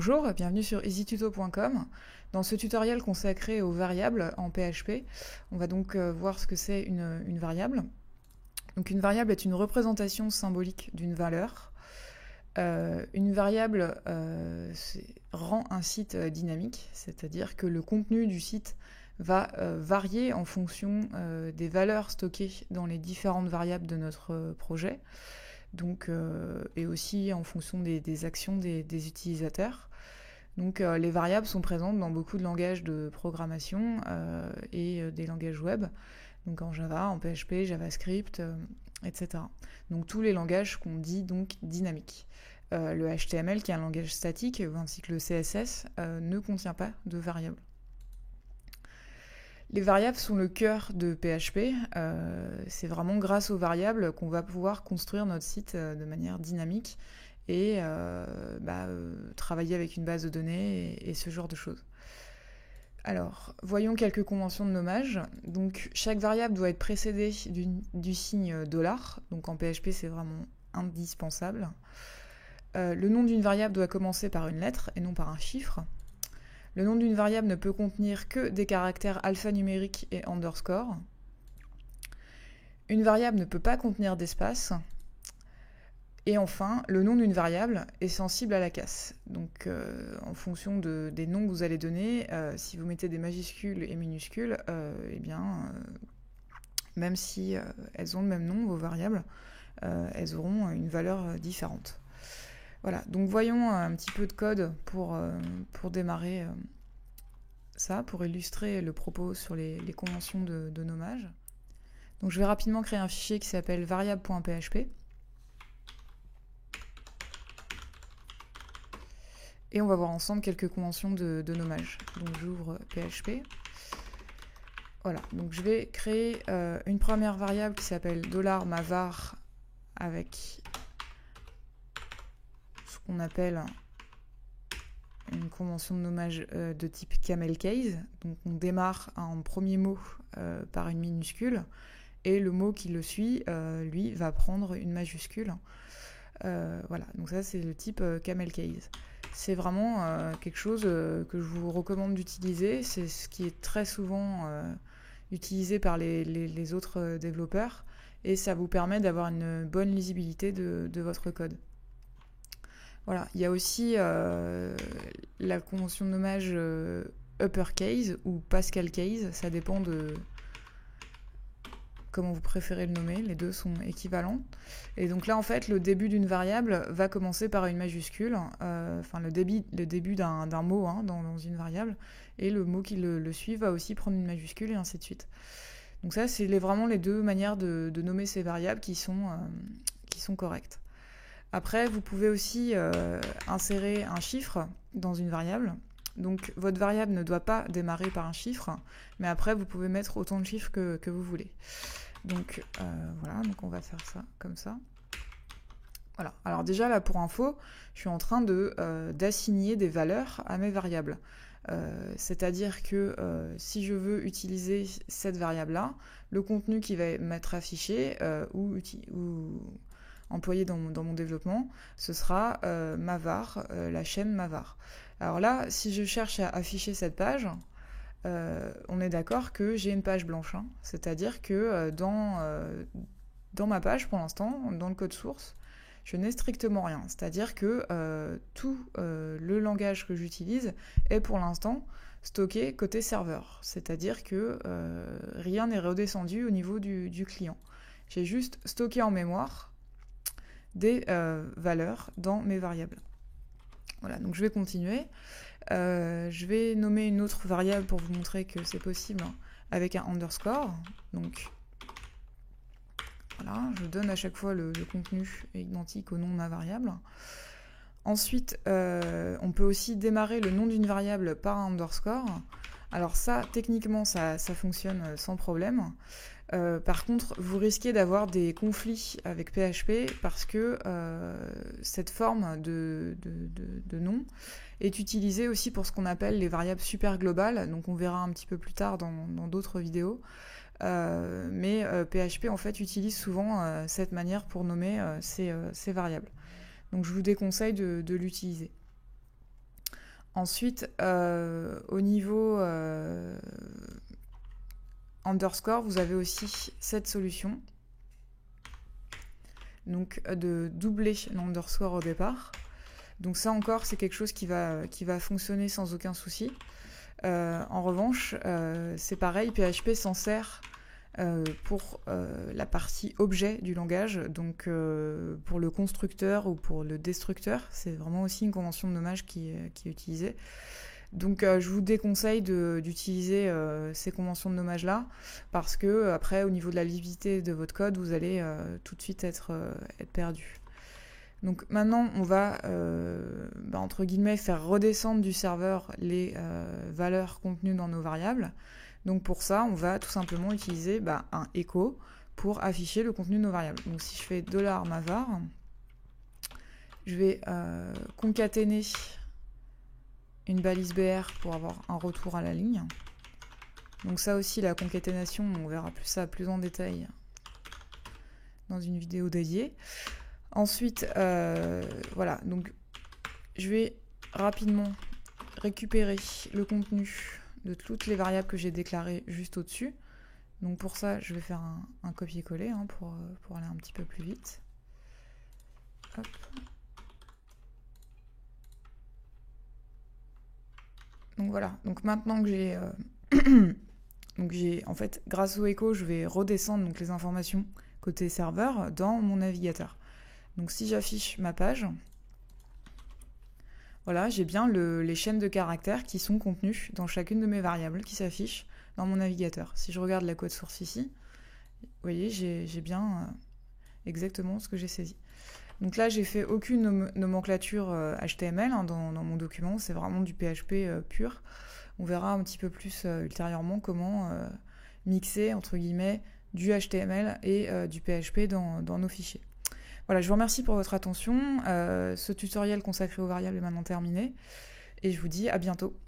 Bonjour, bienvenue sur easytuto.com. Dans ce tutoriel consacré aux variables en PHP, on va donc voir ce que c'est une variable. Donc une variable est une représentation symbolique d'une valeur. Une variable rend un site dynamique, c'est-à-dire que le contenu du site va varier en fonction des valeurs stockées dans les différentes variables de notre projet. Donc, et aussi en fonction des actions des utilisateurs. Donc les variables sont présentes dans beaucoup de langages de programmation et des langages web, donc en Java, en PHP, JavaScript, etc. Donc tous les langages qu'on dit donc dynamiques. Le HTML, qui est un langage statique, ainsi que le CSS, ne contient pas de variables. Les variables sont le cœur de PHP. C'est vraiment grâce aux variables qu'on va pouvoir construire notre site de manière dynamique et travailler avec une base de données et ce genre de choses. Alors, voyons quelques conventions de nommage. Donc, chaque variable doit être précédée du signe $. Donc, en PHP, c'est vraiment indispensable. Le nom d'une variable doit commencer par une lettre et non par un chiffre. Le nom d'une variable ne peut contenir que des caractères alphanumériques et underscore. Une variable ne peut pas contenir d'espace. Et enfin, le nom d'une variable est sensible à la casse. Donc, en fonction des noms que vous allez donner, si vous mettez des majuscules et minuscules, même si elles ont le même nom, vos variables, elles auront une valeur différente. Voilà, donc voyons un petit peu de code pour démarrer ça, pour illustrer le propos sur les conventions de nommage. Donc je vais rapidement créer un fichier qui s'appelle variable.php. Et on va voir ensemble quelques conventions de nommage. Donc j'ouvre PHP. Voilà, donc je vais créer une première variable qui s'appelle $mavar avec ce qu'on appelle une convention de nommage de type camel case. Donc on démarre en premier mot par une minuscule et le mot qui le suit, lui, va prendre une majuscule. Voilà, donc ça c'est le type camel case. C'est vraiment quelque chose que je vous recommande d'utiliser. C'est ce qui est très souvent utilisé par les autres développeurs et ça vous permet d'avoir une bonne lisibilité de votre code. Voilà, il y a aussi la convention de nommage uppercase ou Pascal case, ça dépend de comment vous préférez le nommer, les deux sont équivalents. Et donc là, en fait, le début d'une variable va commencer par une majuscule, le début d'un mot dans une variable, et le mot qui le suit va aussi prendre une majuscule, et ainsi de suite. Donc ça, c'est vraiment les deux manières de nommer ces variables qui sont correctes. Après, vous pouvez aussi insérer un chiffre dans une variable. Donc votre variable ne doit pas démarrer par un chiffre, mais après vous pouvez mettre autant de chiffres que vous voulez. Donc voilà, donc on va faire ça comme ça. Voilà, alors déjà là pour info, je suis en train d'assigner des valeurs à mes variables. C'est-à-dire que si je veux utiliser cette variable-là, le contenu qui va m'être affiché ou employé dans mon développement, ce sera mavar, la chaîne mavar. Alors là, si je cherche à afficher cette page, on est d'accord que j'ai une page blanche. C'est-à-dire que dans ma page, pour l'instant, dans le code source, je n'ai strictement rien. C'est-à-dire que tout le langage que j'utilise est pour l'instant stocké côté serveur. C'est-à-dire que rien n'est redescendu au niveau du client. J'ai juste stocké en mémoire des valeurs dans mes variables. Voilà, donc je vais continuer. Je vais nommer une autre variable pour vous montrer que c'est possible avec un underscore. Donc voilà, je donne à chaque fois le contenu identique au nom de ma variable. Ensuite, on peut aussi démarrer le nom d'une variable par un underscore. Alors ça, techniquement, ça fonctionne sans problème. Par contre, vous risquez d'avoir des conflits avec PHP parce que cette forme de nom est utilisée aussi pour ce qu'on appelle les variables super globales. Donc on verra un petit peu plus tard dans d'autres vidéos. Mais PHP en fait utilise souvent cette manière pour nommer ces variables. Donc je vous déconseille de l'utiliser. Ensuite, au niveau underscore, vous avez aussi cette solution. Donc de doubler l'underscore au départ. Donc ça encore, c'est quelque chose qui va fonctionner sans aucun souci. En revanche, c'est pareil, PHP s'en sert pour la partie objet du langage, donc pour le constructeur ou pour le destructeur. C'est vraiment aussi une convention de nommage qui est utilisée. Donc je vous déconseille d'utiliser ces conventions de nommage-là, parce que après, au niveau de la lisibilité de votre code, vous allez tout de suite être perdu. Donc maintenant, on va, entre guillemets, faire redescendre du serveur les valeurs contenues dans nos variables. Donc pour ça, on va tout simplement utiliser un echo pour afficher le contenu de nos variables. Donc si je fais $mavar, je vais concaténer une balise BR pour avoir un retour à la ligne. Donc ça aussi, la concaténation, on verra ça plus en détail dans une vidéo dédiée. Ensuite, voilà, donc je vais rapidement récupérer le contenu de toutes les variables que j'ai déclarées juste au-dessus. Donc pour ça, je vais faire un copier-coller pour aller un petit peu plus vite. Hop. Donc voilà, donc maintenant que j'ai en fait, grâce au echo, je vais redescendre donc les informations côté serveur dans mon navigateur. Donc si j'affiche ma page, voilà, j'ai bien les chaînes de caractères qui sont contenues dans chacune de mes variables qui s'affichent dans mon navigateur. Si je regarde la code source ici, vous voyez, j'ai bien exactement ce que j'ai saisi. Donc là, j'ai fait aucune nomenclature HTML dans mon document, c'est vraiment du PHP pur. On verra un petit peu plus ultérieurement comment mixer, entre guillemets, du HTML et du PHP dans nos fichiers. Voilà, je vous remercie pour votre attention. Ce tutoriel consacré aux variables est maintenant terminé. Et je vous dis à bientôt.